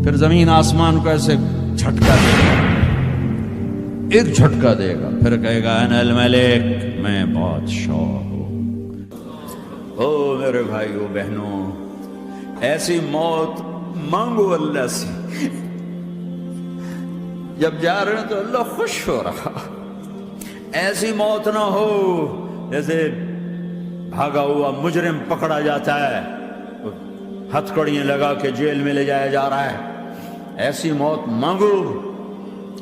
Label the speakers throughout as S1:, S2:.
S1: پھر زمین آسمان کو ایسے جھٹکا دے گا، ایک جھٹکا دے گا، پھر کہے گا انا الملک، میں بادشاہ ہوں۔ او میرے بھائیو بہنوں، ایسی موت مانگو اللہ سے، جب جا رہے ہیں تو اللہ خوش ہو رہا۔ ایسی موت نہ ہو جیسے بھاگا ہوا مجرم پکڑا جاتا ہے، ہتھکڑیاں لگا کے جیل میں لے جایا جا رہا ہے۔ ایسی موت مانگو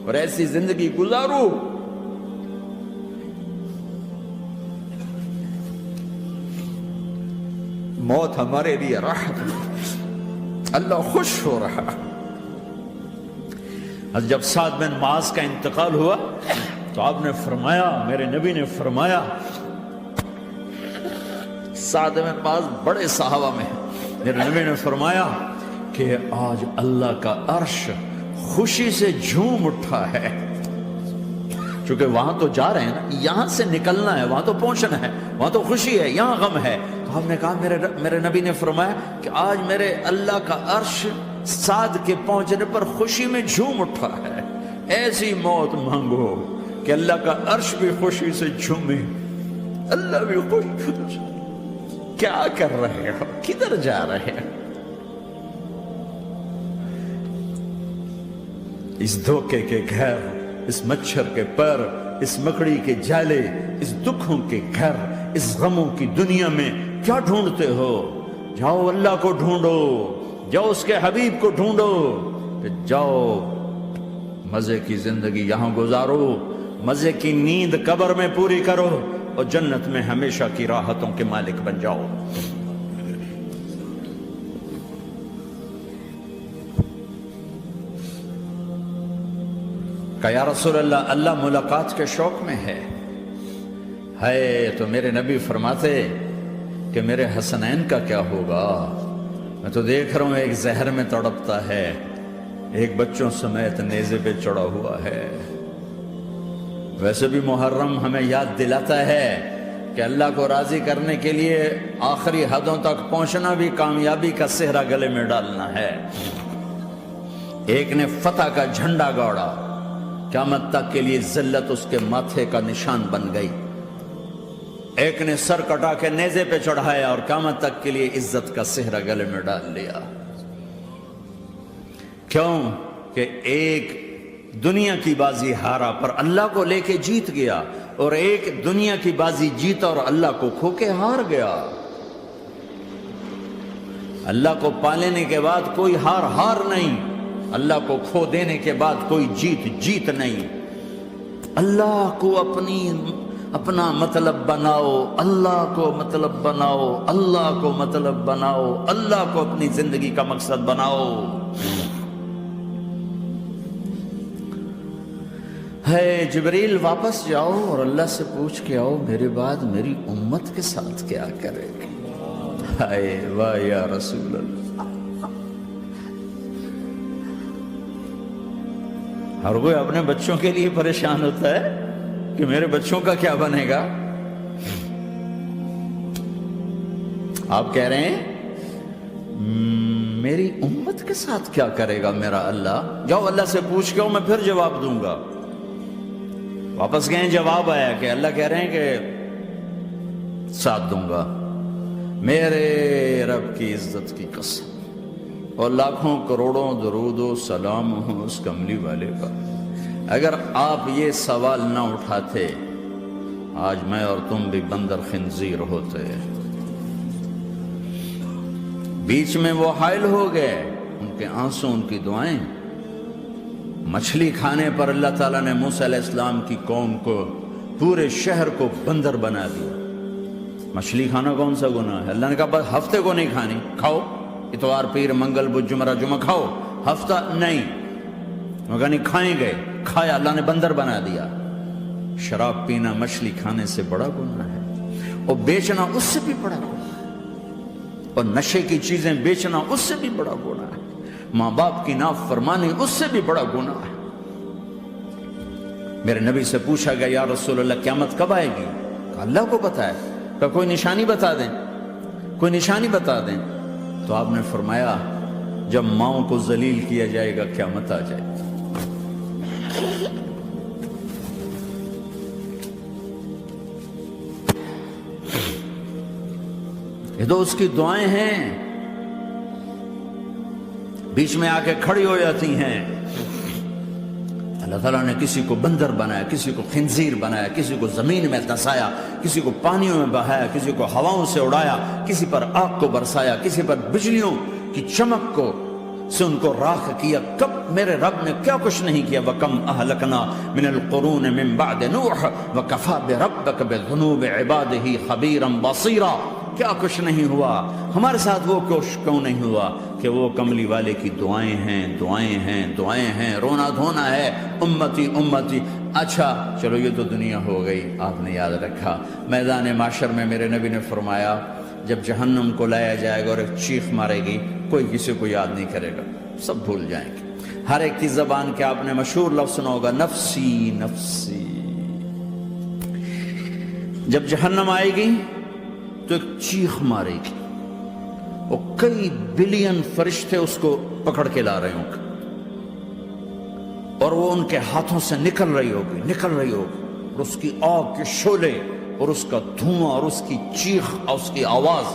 S1: اور ایسی زندگی گزارو۔ موت ہمارے لیے راحت ہے، اللہ خوش ہو رہا۔ جب سعد بن معاذ کا انتقال ہوا تو آپ نے فرمایا، میرے نبی نے فرمایا، سعد بن معاذ بڑے صحابہ میں، میرے نبی نے فرمایا کہ آج اللہ کا عرش خوشی سے جھوم اٹھا ہے، چونکہ وہاں تو جا رہے ہیں نا، یہاں سے نکلنا ہے، وہاں تو پہنچنا ہے، وہاں تو خوشی ہے، یہاں غم ہے۔ تو ہم نے کہا، میرے نبی نے فرمایا کہ آج میرے اللہ کا عرش سعد کے پہنچنے پر خوشی میں جھوم اٹھا ہے۔ ایسی موت مانگو کہ اللہ کا عرش بھی خوشی سے جھومے، اللہ بھی خوش ہو جائے۔ کیا کر رہے ہو؟ کدھر جا رہے ہیں؟ اس دھوکے کے گھر، اس مچھر کے پر، اس مکڑی کے جالے، اس دکھوں کے گھر، اس غموں کی دنیا میں کیا ڈھونڈتے ہو؟ جاؤ اللہ کو ڈھونڈو، جاؤ اس کے حبیب کو ڈھونڈو، کہ جاؤ مزے کی زندگی یہاں گزارو، مزے کی نیند قبر میں پوری کرو، اور جنت میں ہمیشہ کی راحتوں کے مالک بن جاؤ۔ کہ یا رسول اللہ، اللہ ملاقات کے شوق میں ہے۔ تو میرے نبی فرماتے کہ میرے حسنین کا کیا ہوگا؟ میں تو دیکھ رہا ہوں ایک زہر میں تڑپتا ہے، ایک بچوں سمیت نیزے پہ چڑھا ہوا ہے۔ ویسے بھی محرم ہمیں یاد دلاتا ہے کہ اللہ کو راضی کرنے کے لیے آخری حدوں تک پہنچنا بھی کامیابی کا صحرا گلے میں ڈالنا ہے۔ ایک نے فتح کا جھنڈا گاڑا، قیامت تک کے لیے ذلت اس کے ماتھے کا نشان بن گئی۔ ایک نے سر کٹا کے نیزے پہ چڑھایا اور قیامت تک کے لیے عزت کا صحرا گلے میں ڈال لیا۔ کیوں کہ ایک دنیا کی بازی ہارا پر اللہ کو لے کے جیت گیا، اور ایک دنیا کی بازی جیتا اور اللہ کو کھو کے ہار گیا۔ اللہ کو پا لینے کے بعد کوئی ہار نہیں، اللہ کو کھو دینے کے بعد کوئی جیت نہیں۔ اللہ کو اپنا مطلب بناؤ، اللہ کو مطلب بناؤ، اللہ کو مطلب بناؤ، اللہ کو اپنی زندگی کا مقصد بناؤ۔ جبریل واپس جاؤ اور اللہ سے پوچھ کے آؤ، میرے بعد میری امت کے ساتھ کیا کرے گا؟ واہ یا رسول اللہ۔ ہر کوئی اپنے بچوں کے لیے پریشان ہوتا ہے کہ میرے بچوں کا کیا بنے گا۔ آپ کہہ رہے ہیں میری امت کے ساتھ کیا کرے گا میرا اللہ؟ جاؤ اللہ سے پوچھ کے آؤ، میں پھر جواب دوں گا۔ واپس گئے، جواب آیا کہ اللہ کہہ رہے ہیں کہ ساتھ دوں گا، میرے رب کی عزت کی قسم، اور لاکھوں کروڑوں درود و سلام ہوں اس کملی والے پر۔ اگر آپ یہ سوال نہ اٹھاتے، آج میں اور تم بھی بندر خنزیر ہوتے۔ بیچ میں وہ حائل ہو گئے، ان کے آنسو، ان کی دعائیں۔ مچھلی کھانے پر اللہ تعالیٰ نے موسیٰ علیہ السلام کی قوم کو، پورے شہر کو بندر بنا دیا۔ مچھلی کھانا کون سا گناہ ہے؟ اللہ نے کہا بس ہفتے کو نہیں کھانی، کھاؤ، اتوار پیر منگل بدھ جمعہ جمعہ کھاؤ، ہفتہ نہیں۔ مگر نہیں کھائیں گے، کھایا، اللہ نے بندر بنا دیا۔ شراب پینا مچھلی کھانے سے بڑا گناہ ہے، اور بیچنا اس سے بھی بڑا گناہ ہے، اور نشے کی چیزیں بیچنا اس سے بھی بڑا گناہ ہے، ماں باپ کی نافرمانی اس سے بھی بڑا گناہ ہے۔ میرے نبی سے پوچھا گیا یا رسول اللہ قیامت کب آئے گی؟ کہا اللہ کو پتا ہے۔ کہا کوئی نشانی بتا دیں، کوئی نشانی بتا دیں۔ تو آپ نے فرمایا جب ماؤں کو ذلیل کیا جائے گا قیامت آ جائے گی۔ یہ تو اس کی دعائیں ہیں، بیچ میں آ کے کھڑی ہو جاتی ہیں۔ اللہ تعالیٰ نے کسی کو بندر بنایا، کسی کو خنزیر بنایا، کسی کو زمین میں دسایا، کسی کو پانیوں میں بہایا، کسی کو ہواؤں سے اڑایا، کسی پر آگ کو برسایا، کسی پر بجلیوں کی چمک کو سے ان کو راکھ کیا۔ کب میرے رب نے کیا کچھ نہیں کیا۔ وَكَمْ أَهْلَكْنَا مِنَ الْقُرُونِ مِنْ بَعْدِ نُوحٍ وَكَفَى بِرَبِّكَ بِذُنُوبِ عِبَادِهِ خَبِيرًا بَصِيرًا۔ کیا کچھ نہیں ہوا ہمارے ساتھ، وہ کیوں نہیں ہوا کہ وہ کملی والے کی دعائیں ہیں، دعائیں ہیں، دعائیں ہیں، رونا دھونا ہے، امتی امتی۔ اچھا چلو یہ تو دنیا ہو گئی، آپ نے یاد رکھا میدان معاشر میں میرے نبی نے فرمایا جب جہنم کو لایا جائے گا اور ایک چیخ مارے گی، کوئی کسی کو یاد نہیں کرے گا، سب بھول جائیں گے۔ ہر ایک کی زبان کے آپ نے مشہور لفظ سنا ہوگا، نفسی نفسی۔ جب جہنم آئے گی تو ایک چیخ مارے گی، اور کئی بلین فرشتے اس کو پکڑ کے لا رہے ہوں گے، اور وہ ان کے ہاتھوں سے نکل رہی ہوگی، اور اس کی آگ کے شعلے اور اس کا دھواں اور اس کی چیخ اور اس کی آواز،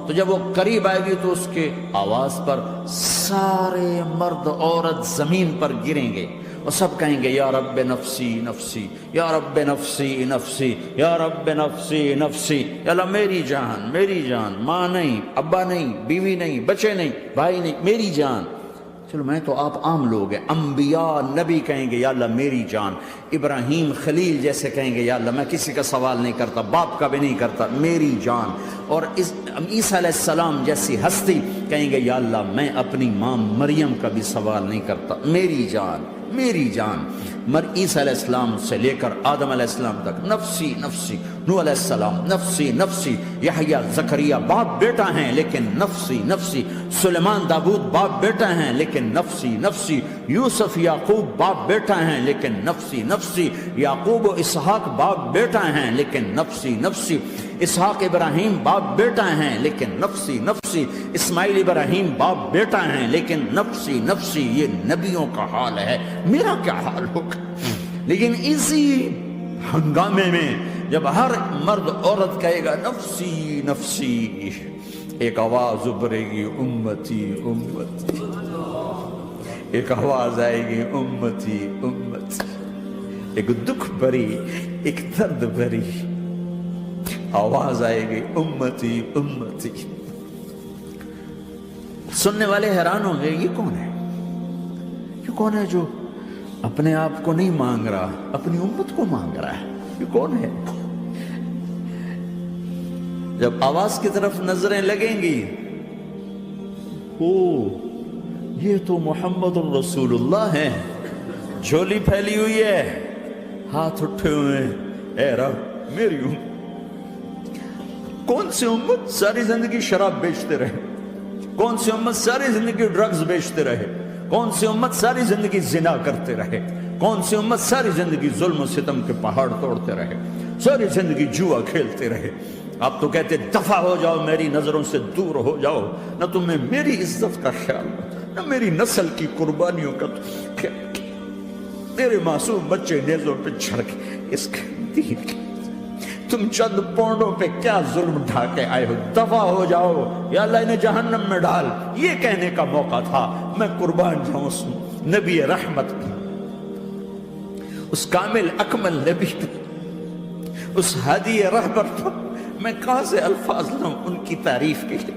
S1: تو جب وہ قریب آئے گی تو اس کے آواز پر سارے مرد عورت زمین پر گریں گے اور سب کہیں گے یا رب نفسی نفسی، یا رب نفسی نفسی، یا رب نفسی نفسی۔ یا اللہ میری جان، میری جان، ماں نہیں، ابا نہیں، بیوی نہیں، بچے نہیں، بھائی نہیں، میری جان۔ چلو میں تو آپ عام لوگ ہیں، انبیاء نبی کہیں گے یا اللہ میری جان، ابراہیم خلیل جیسے کہیں گے یا اللہ میں کسی کا سوال نہیں کرتا، باپ کا بھی نہیں کرتا، میری جان۔ اور عیسیٰ علیہ السلام جیسی ہستی کہیں گے یا اللہ میں اپنی ماں مریم کا بھی سوال نہیں کرتا، میری جان، میری جان۔ عیسیٰ علیہ السلام سے لے کر آدم علیہ السلام تک نفسی نفسی، نوح علیہ السلام نفسی نفسی، یحییٰ زکریا باپ بیٹا ہیں لیکن نفسی نفسی، سلیمان داؤد باپ بیٹا ہیں لیکن نفسی نفسی، یوسف یعقوب باپ بیٹا ہیں لیکن نفسی نفسی، یعقوب و اسحاق باپ بیٹا ہیں لیکن نفسی نفسی، اسحاق ابراہیم باپ بیٹا ہیں لیکن نفسی نفسی، اسماعیل ابراہیم باپ بیٹا ہیں لیکن نفسی نفسی۔ یہ نبیوں کا حال ہے، میرا کیا حال ہوگا؟ لیکن اسی ہنگامے میں جب ہر مرد عورت کہے گا نفسی نفسی، ایک آواز ابھرے گی امتی امتی، ایک آواز آئے گی امتی امتی، ایک دکھ بھری، ایک درد بھری آواز آئے گی امتی امتی۔ سننے والے حیران ہوں گے یہ کون ہے، یہ کون ہے جو اپنے آپ کو نہیں مانگ رہا، اپنی امت کو مانگ رہا ہے، یہ کون ہے؟ جب آواز کی طرف نظریں لگیں گی، او یہ تو محمد الرسول اللہ ہیں، جھولی پھیلی ہوئی ہے، ہاتھ اٹھے ہوئے ہیں، اے رب میری امت۔ کون سی امت ساری زندگی شراب بیچتے رہے، کون سی امت ساری زندگی ڈرگز بیچتے رہے، کون سی امت ساری زندگی زنا کرتے رہے، کون سی امت ساری زندگی ظلم و ستم کے پہاڑ توڑتے رہے، ساری زندگی جوا کھیلتے رہے۔ آپ تو کہتے دفع ہو جاؤ، میری نظروں سے دور ہو جاؤ، نہ تمہیں میری عزت کا خیال نہ میری نسل کی قربانیوں کا خیال، تیرے معصوم بچے نیزوں پہ چڑھ کے اس کے دین کے تم چند پونڈوں پہ کیا ظلم ڈھا کے آئے ہو، دفع ہو جاؤ یا اللہ انہیں جہنم میں ڈال۔ یہ کہنے کا موقع تھا، میں قربان جاؤں اس نبی رحمت پہ، اس کامل اکمل نبی پہ، اس ہادی رہبر پر میں کہاں سے الفاظ لوں ان کی تعریف کے لیے۔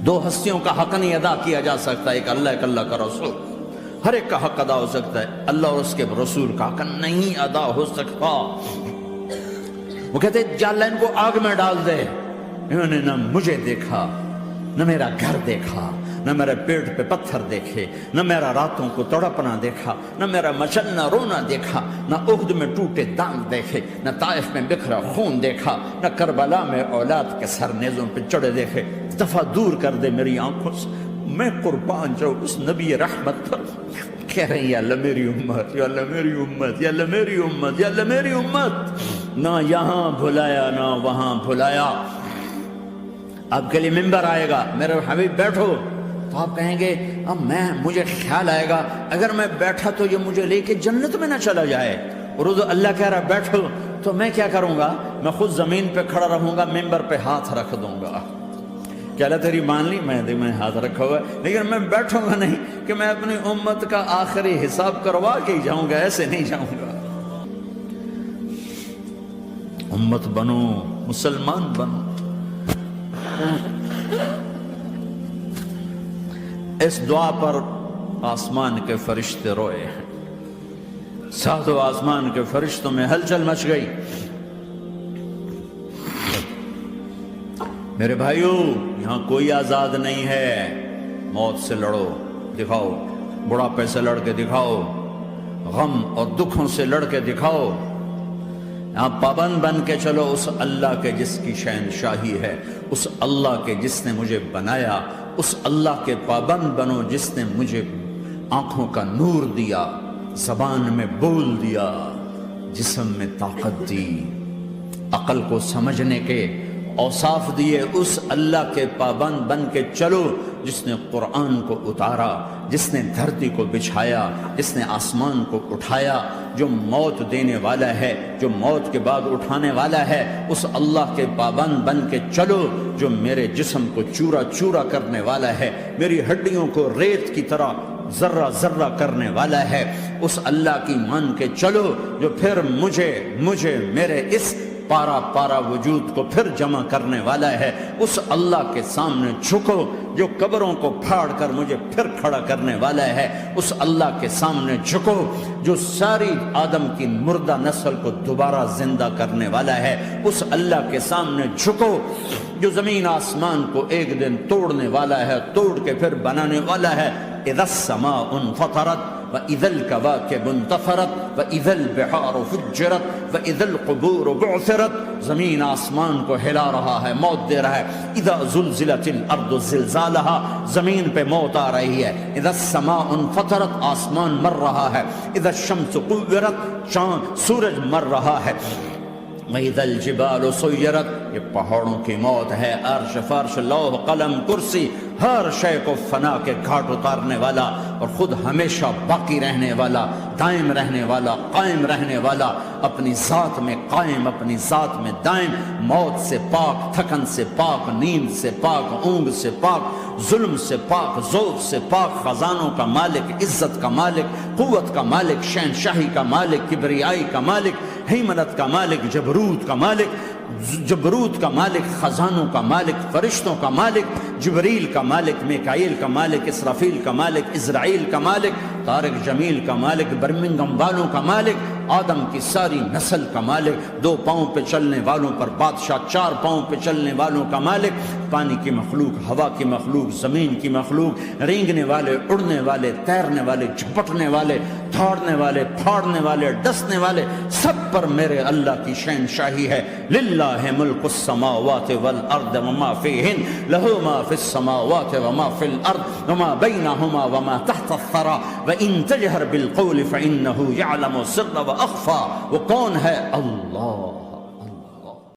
S1: دو ہستیوں کا حق نہیں ادا کیا جا سکتا، ایک اللہ، ایک اللہ کا رسول۔ ہر ایک کا حق ادا ہو سکتا ہے، اللہ اور اس کے رسول کا حق نہیں ادا ہو سکتا۔ وہ کہتے جا اللہ ان کو آگ میں ڈال دے، انہوں نے نہ مجھے دیکھا، نہ میرا گھر دیکھا، نہ میرے پیٹ پہ پتھر دیکھے، نہ میرا راتوں کو تڑپنا دیکھا، نہ میرا مچلنا رونا دیکھا، نہ احد میں ٹوٹے دانت دیکھے، نہ طائف میں بکھرا خون دیکھا، نہ کربلا میں اولاد کے سر نیزوں پہ چڑھے دیکھے۔ دفعہ دور کر دے میری آنکھوں سے، میں قربان جاؤں اس نبی رحمت پر۔ کہہ رہے ہیں یا اللہ میری امت، یا اللہ میری امت، یا اللہ میری امت، یا اللہ میری امت۔ نہ یہاں بھلایا نہ وہاں بھلایا، آپ کے لیے ممبر آئے گا، میرے حبیب بیٹھو، تو آپ کہیں گے اب مجھے خیال آئے گا اگر میں بیٹھا تو یہ مجھے لے کے جنت میں نہ چلا جائے، اور اللہ کہہ رہا بیٹھو، تو میں کیا کروں گا؟ میں خود زمین پہ کھڑا رہوں گا، ممبر پہ ہاتھ رکھ دوں گا کہ اللہ تیری مان لی، میں ہاتھ رکھا ہوا ہے، لیکن میں بیٹھوں گا نہیں کہ میں اپنی امت کا آخری حساب کروا کے ہی جاؤں گا، ایسے نہیں جاؤں گا۔ امت بنو، مسلمان بنو۔ اس دعا پر آسمان کے فرشتے روئے ہیں، ساتوں آسمان کے فرشتوں میں ہلچل مچ گئی۔ میرے بھائیو، یہاں کوئی آزاد نہیں ہے، موت سے لڑو، دکھاؤ، بڑھاپے سے لڑ کے دکھاؤ، غم اور دکھوں سے لڑ کے دکھاؤ، یہاں پابند بن کے چلو اس اللہ کے جس کی شہنشاہی ہے، اس اللہ کے جس نے مجھے بنایا، اس اللہ کے پابند بنو جس نے مجھے آنکھوں کا نور دیا، زبان میں بول دیا، جسم میں طاقت دی، عقل کو سمجھنے کے اوصاف دیے، اس اللہ کے پابند بن کے چلو جس نے قرآن کو اتارا، جس نے دھرتی کو بچھایا، جس نے آسمان کو اٹھایا، جو موت دینے والا ہے، جو موت کے بعد اٹھانے والا ہے، اس اللہ کے پابند بن کے چلو جو میرے جسم کو چورا چورا کرنے والا ہے، میری ہڈیوں کو ریت کی طرح ذرہ ذرہ کرنے والا ہے، اس اللہ کی مان کے چلو جو پھر مجھے میرے اس پارا پارا وجود کو پھر جمع کرنے والا ہے، اس اللہ کے سامنے جھکو جو قبروں کو پھاڑ کر مجھے پھر کھڑا کرنے والا ہے، اس اللہ کے سامنے جھکو جو ساری آدم کی مردہ نسل کو دوبارہ زندہ کرنے والا ہے، اس اللہ کے سامنے جھکو جو زمین آسمان کو ایک دن توڑنے والا ہے، توڑ کے پھر بنانے والا ہے۔ اذا السماء انفطرت وَإِذَا الْكَوَاكِبُ انْتَثَرَتْ وَإِذَا الْبِحَارُ فُجِّرَتْ وَإِذَا الْقُبُورُ بُعْثِرَتْ، زمین آسمان کو ہلا رہا ہے، موت دے رہا ہے۔ اِذَا زُلْزِلَتِ الْأَرْضُ زِلْزَالَهَا، زمین پہ موت آ رہی ہے۔ اِذَا السَّمَاءُ انْفَطَرَتْ، آسمان مر رہا ہے۔ اِذَا الشَّمْسُ كُوِّرَتْ، چاند سورج مر رہا ہے۔ وَإِذَا الْجِبَالُ سُيِّرَتْ، یہ پہاڑوں کی موت ہے۔ عرش فرش لوح قلم کرسی، ہر شے کو فنا کے گھاٹ اتارنے والا اور خود ہمیشہ باقی رہنے والا، دائم رہنے والا، قائم رہنے والا، اپنی ذات میں قائم، اپنی ذات میں دائم، موت سے پاک، تھکن سے پاک، نیند سے پاک، اونگ سے پاک، ظلم سے پاک، ذوق سے پاک، خزانوں کا مالک، عزت کا مالک، قوت کا مالک، شہنشاہی کا مالک، کبریائی کا مالک، ہیمنت کا مالک، جبروت کا مالک، جبروت کا مالک، خزانوں کا مالک، فرشتوں کا مالک، جبریل کا مالک، میکائیل کا مالک، اسرافیل کا مالک، اسرائیل کا مالک، طارق جمیل کا مالک، برمنگم والوں کا مالک، آدم کی ساری نسل کا مالک، 2 پاؤں پہ چلنے والوں پر بادشاہ، 4 پاؤں پہ چلنے والوں کا مالک، پانی کی مخلوق، ہوا کی مخلوق، زمین کی مخلوق، رینگنے والے، اڑنے والے، تیرنے والے، جھپٹنے والے، دھاڑنے والے، پھاڑنے والے، ڈسنے والے، سب پر میرے اللہ کی شہنشاہی ہے۔ للہ ملک السماوات والارض وما فیہن، لہ ما فی السماوات وما فی الارض وما بینہما وما تحت الثری وان تجہر بالقول فانہ یعلم السر واخفی۔ وہ کون ہے؟ اللہ۔